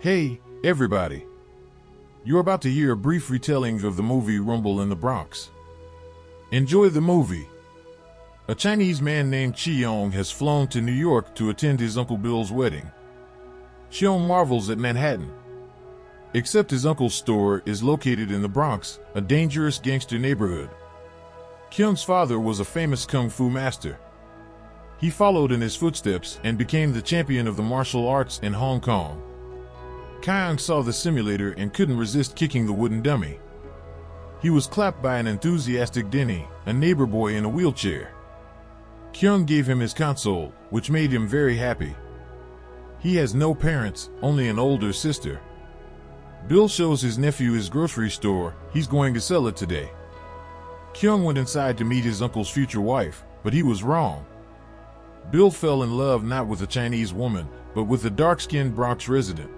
Hey, everybody. You're about to hear a brief retelling of the movie Rumble in the Bronx. Enjoy the movie. A Chinese man named Chiong has flown to New York to attend his Uncle Bill's wedding. Chiong marvels at Manhattan. Except his uncle's store is located in the Bronx, a dangerous gangster neighborhood. Kyung's father was a famous kung fu master. He followed in his footsteps and became the champion of the martial arts in Hong Kong. Kyung saw the simulator and couldn't resist kicking the wooden dummy. He was clapped by an enthusiastic Denny, a neighbor boy in a wheelchair. Kyung gave him his console, which made him very happy. He has no parents, only an older sister. Bill shows his nephew his grocery store. He's going to sell it today. Kyung went inside to meet his uncle's future wife, but he was wrong. Bill fell in love not with a Chinese woman, but with a dark-skinned Bronx resident.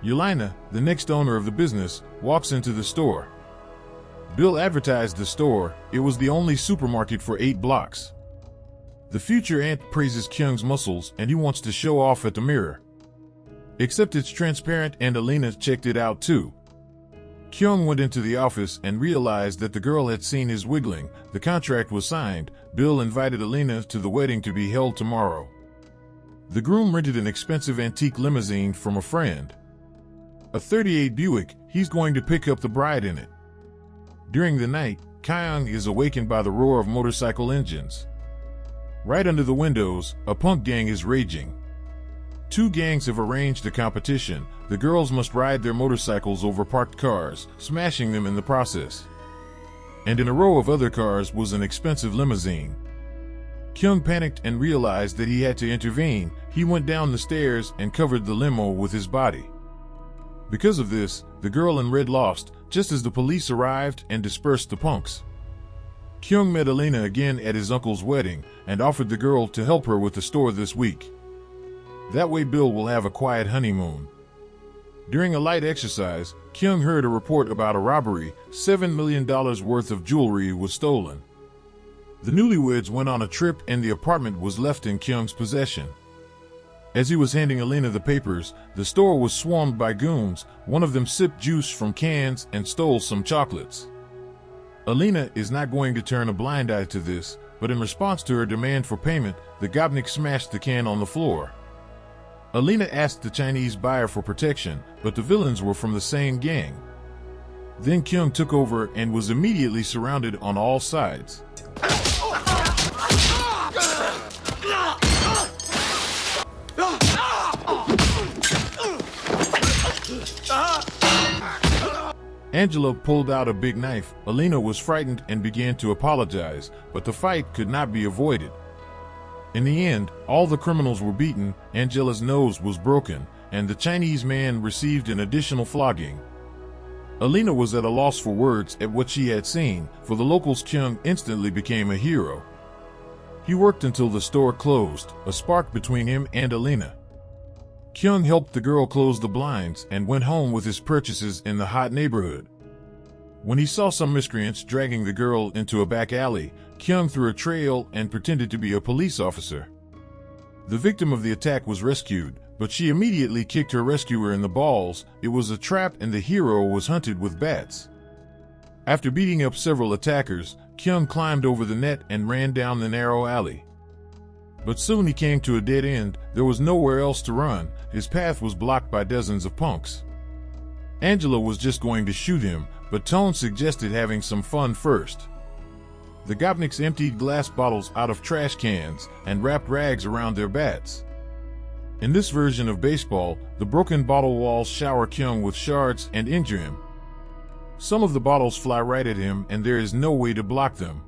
Yelena, the next owner of the business, walks into the store. Bill advertised the store. It was the only supermarket for 8 blocks. The future aunt praises Kyung's muscles and he wants to show off at the mirror. Except it's transparent and Yelena checked it out too. Kyung went into the office and realized that the girl had seen his wiggling. The contract was signed. Bill invited Yelena to the wedding to be held tomorrow. The groom rented an expensive antique limousine from a friend. A 38 Buick. He's going to pick up the bride in it. During the night, Kyung is awakened by the roar of motorcycle engines. Right under the windows, a punk gang is raging. 2 gangs have arranged a competition. The girls must ride their motorcycles over parked cars, smashing them in the process. And in a row of other cars was an expensive limousine. Kyung panicked and realized that he had to intervene. He went down the stairs and covered the limo with his body. Because of this, the girl in red lost, just as the police arrived and dispersed the punks. Kyung met Yelena again at his uncle's wedding and offered the girl to help her with the store this week. That way Bill will have a quiet honeymoon. During a light exercise, Kyung heard a report about a robbery. $7 million worth of jewelry was stolen. The newlyweds went on a trip and the apartment was left in Kyung's possession. As he was handing Yelena the papers, the store was swarmed by goons. One of them sipped juice from cans and stole some chocolates. Yelena is not going to turn a blind eye to this, but in response to her demand for payment, the gopnik smashed the can on the floor. Yelena asked the Chinese buyer for protection, but the villains were from the same gang. Then Kyung took over and was immediately surrounded on all sides. Angela pulled out a big knife. Yelena was frightened and began to apologize, but the fight could not be avoided. In the end, all the criminals were beaten, Angela's nose was broken, and the Chinese man received an additional flogging. Yelena was at a loss for words at what she had seen. For the locals, Kyung instantly became a hero. He worked until the store closed, a spark between him and Yelena. Kyung helped the girl close the blinds and went home with his purchases in the hot neighborhood. When he saw some miscreants dragging the girl into a back alley, Kyung threw a trail and pretended to be a police officer. The victim of the attack was rescued, but she immediately kicked her rescuer in the balls. It was a trap and the hero was hunted with bats. After beating up several attackers, Kyung climbed over the net and ran down the narrow alley. But soon he came to a dead end. There was nowhere else to run. His path was blocked by dozens of punks. Angela was just going to shoot him, but Tone suggested having some fun first. The gopniks emptied glass bottles out of trash cans and wrapped rags around their bats. In this version of baseball, the broken bottle walls shower Kyung with shards and injure him. Some of the bottles fly right at him and there is no way to block them.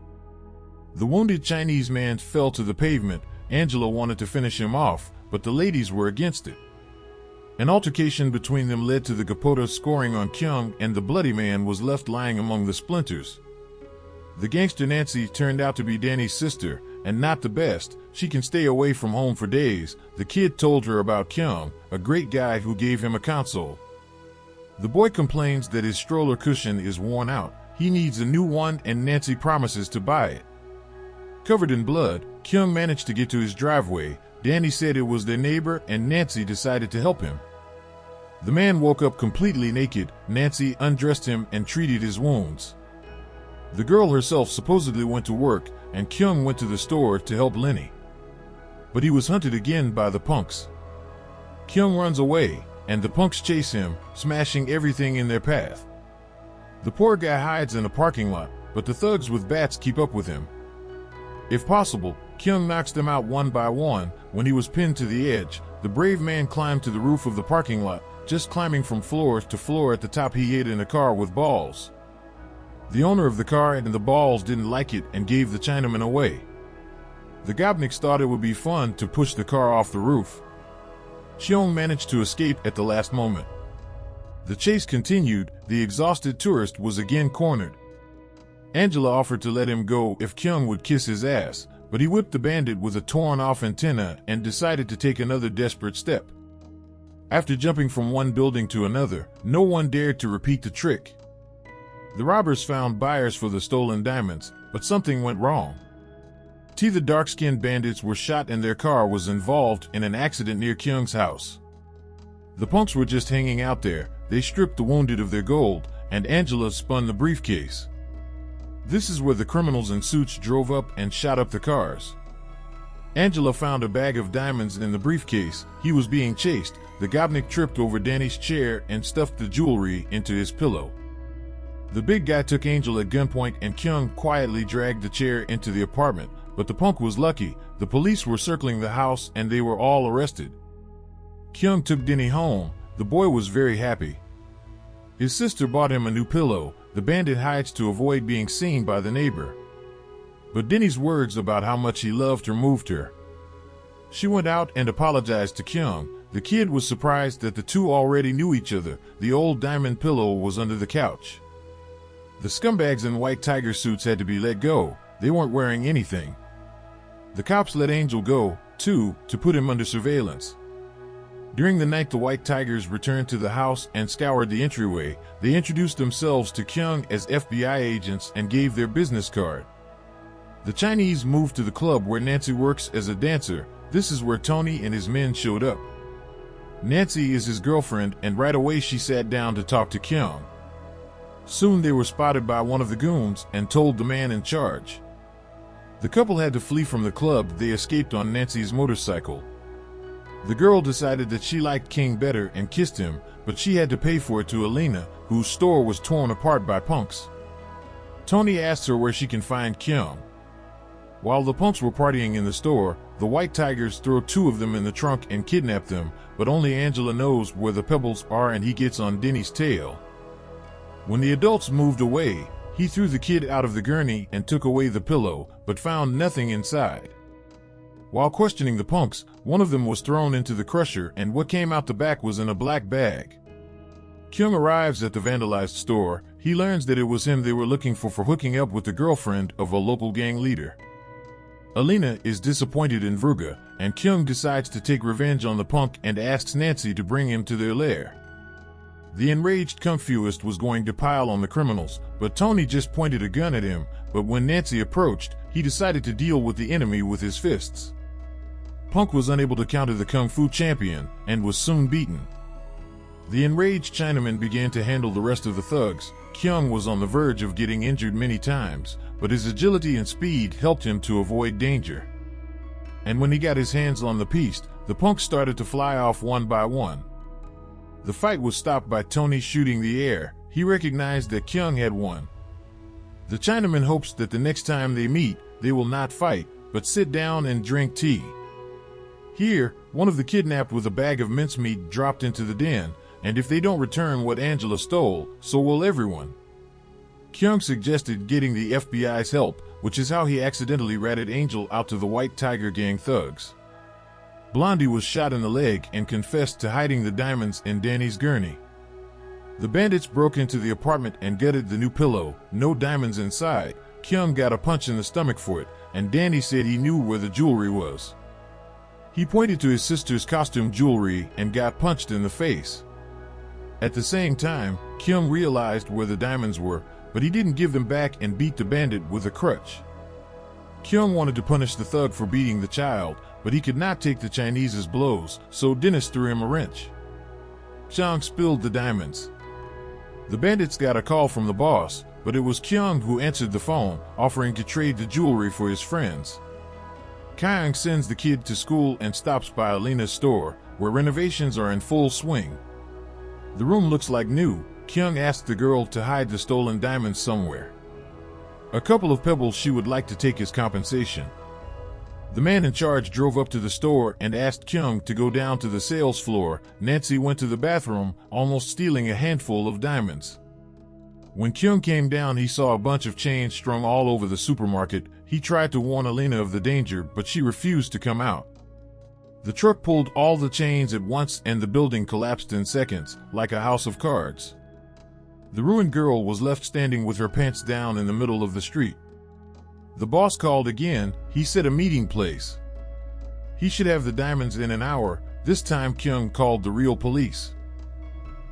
The wounded Chinese man fell to the pavement. Angela wanted to finish him off, but the ladies were against it. An altercation between them led to the Gapota scoring on Kyung and the bloody man was left lying among the splinters. The gangster Nancy turned out to be Danny's sister, and not the best. She can stay away from home for days. The kid told her about Kyung, a great guy who gave him a console. The boy complains that his stroller cushion is worn out. He needs a new one and Nancy promises to buy it. Covered in blood, Kyung managed to get to his driveway. Danny said it was their neighbor and Nancy decided to help him. The man woke up completely naked. Nancy undressed him and treated his wounds. The girl herself supposedly went to work, and Kyung went to the store to help Lenny. But he was hunted again by the punks. Kyung runs away, and the punks chase him, smashing everything in their path. The poor guy hides in a parking lot, but the thugs with bats keep up with him. If possible, Kyung knocks them out one by one. When he was pinned to the edge, the brave man climbed to the roof of the parking lot. Just climbing from floor to floor at the top, he hid in a car with balls. The owner of the car and the balls didn't like it and gave the Chinaman away. The Gopniks thought it would be fun to push the car off the roof. Cheong managed to escape at the last moment. The chase continued. The exhausted tourist was again cornered. Angela offered to let him go if Kyung would kiss his ass, but he whipped the bandit with a torn-off antenna and decided to take another desperate step. After jumping from one building to another, no one dared to repeat the trick. The robbers found buyers for the stolen diamonds, but something went wrong. The dark-skinned bandits were shot and their car was involved in an accident near Kyung's house. The punks were just hanging out there. They stripped the wounded of their gold, and Angela spun the briefcase. This is where the criminals in suits drove up and shot up the cars. Angela found a bag of diamonds in the briefcase. He was being chased. The Gopnik tripped over Danny's chair and stuffed the jewelry into his pillow. The big guy took Angela at gunpoint and Kyung quietly dragged the chair into the apartment, but the punk was lucky. The police were circling the house and they were all arrested. Kyung took Denny home. The boy was very happy. His sister bought him a new pillow. The bandit hides to avoid being seen by the neighbor. But Denny's words about how much he loved her moved her. She went out and apologized to Kyung. The kid was surprised that the two already knew each other. The old diamond pillow was under the couch. The scumbags in white tiger suits had to be let go. They weren't wearing anything. The cops let Angel go, too, to put him under surveillance. During the night, the white tigers returned to the house and scoured the entryway. They introduced themselves to Kyung as FBI agents and gave their business card. The Chinese moved to the club where Nancy works as a dancer. This is where Tony and his men showed up. Nancy is his girlfriend, and right away she sat down to talk to Kyung. Soon they were spotted by one of the goons and told the man in charge. The couple had to flee from the club. They escaped on Nancy's motorcycle. The girl decided that she liked King better and kissed him, but she had to pay for it to Elena, whose store was torn apart by punks. Tony asked her where she can find Kyung. While the punks were partying in the store, the white tigers throw two of them in the trunk and kidnap them, but only Angela knows where the pebbles are and he gets on Denny's tail. When the adults moved away, he threw the kid out of the gurney and took away the pillow, but found nothing inside. While questioning the punks, one of them was thrown into the crusher and what came out the back was in a black bag. Kyung arrives at the vandalized store. He learns that it was him they were looking for hooking up with the girlfriend of a local gang leader. Alina is disappointed in Vruga, and Kyung decides to take revenge on the punk and asks Nancy to bring him to their lair. The enraged confuist was going to pile on the criminals, but Tony just pointed a gun at him. But when Nancy approached, he decided to deal with the enemy with his fists. Punk was unable to counter the Kung Fu champion and was soon beaten. The enraged Chinaman began to handle the rest of the thugs. Kyung was on the verge of getting injured many times, but his agility and speed helped him to avoid danger. And when he got his hands on the piece, the punks started to fly off one by one. The fight was stopped by Tony shooting the air. He recognized that Kyung had won. The Chinaman hopes that the next time they meet, they will not fight, but sit down and drink tea. Here, one of the kidnapped with a bag of mincemeat dropped into the den, and if they don't return what Angela stole, so will everyone. Kyung suggested getting the FBI's help, which is how he accidentally ratted Angel out to the White Tiger Gang thugs. Blondie was shot in the leg and confessed to hiding the diamonds in Danny's gurney. The bandits broke into the apartment and gutted the new pillow. No diamonds inside. Kyung got a punch in the stomach for it, and Danny said he knew where the jewelry was. He pointed to his sister's costume jewelry and got punched in the face. At the same time, Kyung realized where the diamonds were, but he didn't give them back and beat the bandit with a crutch. Kyung wanted to punish the thug for beating the child, but he could not take the Chinese's blows, so Dennis threw him a wrench. Kyung spilled the diamonds. The bandits got a call from the boss, but it was Kyung who answered the phone, offering to trade the jewelry for his friends. Kyung sends the kid to school and stops by Alina's store, where renovations are in full swing. The room looks like new. Kyung asked the girl to hide the stolen diamonds somewhere. A couple of pebbles she would like to take as compensation. The man in charge drove up to the store and asked Kyung to go down to the sales floor. Nancy went to the bathroom, almost stealing a handful of diamonds. When Kyung came down, he saw a bunch of chains strung all over the supermarket. He tried to warn Alina of the danger, but she refused to come out. The truck pulled all the chains at once and the building collapsed in seconds, like a house of cards. The ruined girl was left standing with her pants down in the middle of the street. The boss called again. He set a meeting place. He should have the diamonds in an hour. This time Kyung called the real police.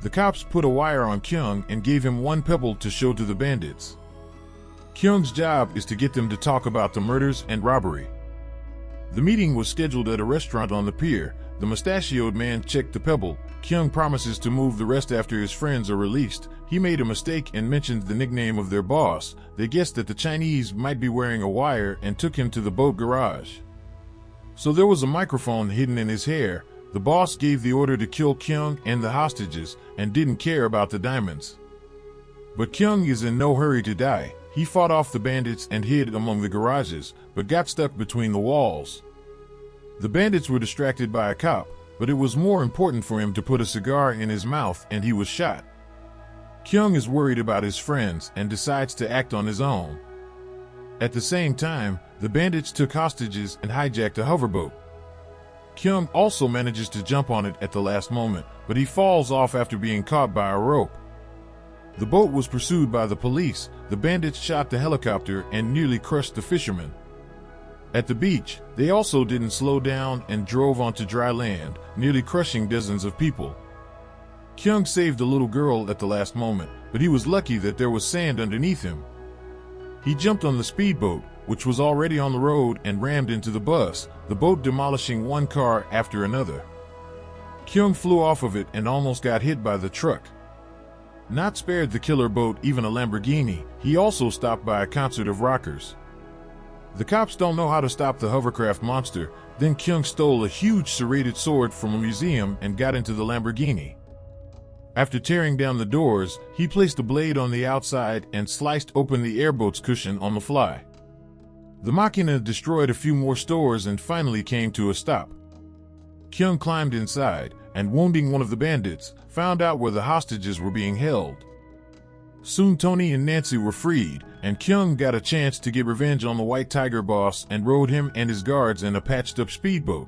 The cops put a wire on Kyung and gave him one pebble to show to the bandits. Kyung's job is to get them to talk about the murders and robbery. The meeting was scheduled at a restaurant on the pier. The mustachioed man checked the pebble. Kyung promises to move the rest after his friends are released. He made a mistake and mentioned the nickname of their boss. They guessed that the Chinese might be wearing a wire and took him to the boat garage. So there was a microphone hidden in his hair. The boss gave the order to kill Kyung and the hostages and didn't care about the diamonds. But Kyung is in no hurry to die. He fought off the bandits and hid among the garages, but got stuck between the walls. The bandits were distracted by a cop, but it was more important for him to put a cigar in his mouth, and he was shot. Kyung is worried about his friends and decides to act on his own. At the same time, the bandits took hostages and hijacked a hoverboat. Kyung also manages to jump on it at the last moment, but he falls off after being caught by a rope. The boat was pursued by the police. The bandits shot the helicopter and nearly crushed the fishermen. At the beach, they also didn't slow down and drove onto dry land, nearly crushing dozens of people. Kyung saved the little girl at the last moment, but he was lucky that there was sand underneath him. He jumped on the speedboat, which was already on the road, and rammed into the bus, the boat demolishing one car after another. Kyung flew off of it and almost got hit by the truck. Not spared the killer boat, even a Lamborghini. He also stopped by a concert of rockers. The cops don't know how to stop the hovercraft monster. Then Kyung stole a huge serrated sword from a museum and got into the Lamborghini. After tearing down the doors, he placed the blade on the outside and sliced open the airboat's cushion on the fly. The Machina destroyed a few more stores and finally came to a stop. Kyung climbed inside and, wounding one of the bandits, found out where the hostages were being held. Soon Tony and Nancy were freed, and Kyung got a chance to get revenge on the White Tiger boss and rode him and his guards in a patched-up speedboat.